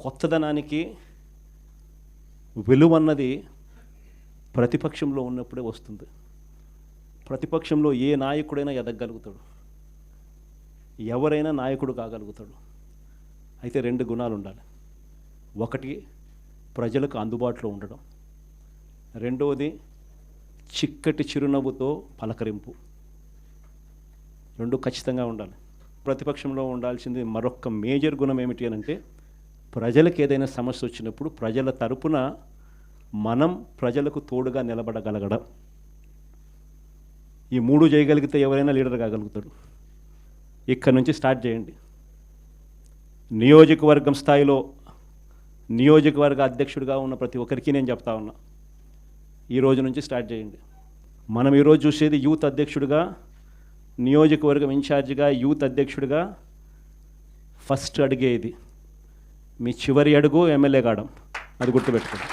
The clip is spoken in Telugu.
కొత్తదనానికి విలువన్నది ప్రతిపక్షంలో ఉన్నప్పుడే వస్తుంది. ప్రతిపక్షంలో ఏ నాయకుడైనా ఎదగలుగుతాడు, ఎవరైనా నాయకుడు కాగలుగుతాడు. అయితే 2 గుణాలు ఉండాలి. ఒకటి ప్రజలకు అందుబాటులో ఉండడం, రెండవది చిక్కటి చిరునవ్వుతో పలకరింపు. 2 ఖచ్చితంగా ఉండాలి. ప్రతిపక్షంలో ఉండాల్సింది మరొక మేజర్ గుణం ఏమిటి అని అంటే, ప్రజలకు ఏదైనా సమస్య వచ్చినప్పుడు ప్రజల తరపున మనం ప్రజలకు తోడుగా నిలబడగలగడం. ఈ 3 చేయగలిగితే ఎవరైనా లీడర్ కాగలుగుతాడు. ఇక్కడ నుంచి స్టార్ట్ చేయండి. నియోజకవర్గం స్థాయిలో నియోజకవర్గ అధ్యక్షుడిగా ఉన్న ప్రతి ఒక్కరికి నేను చెప్తా ఉన్నా, ఈ రోజు నుంచి స్టార్ట్ చేయండి. మనం ఈరోజు చూసేది యూత్ అధ్యక్షుడిగా, నియోజకవర్గం ఇన్ఛార్జిగా, యూత్ అధ్యక్షుడిగా ఫస్ట్ అడిగే ఇది. మీ చివరి అడుగు ఎమ్మెల్యే కావడం, అది గుర్తుపెట్టుకోండి.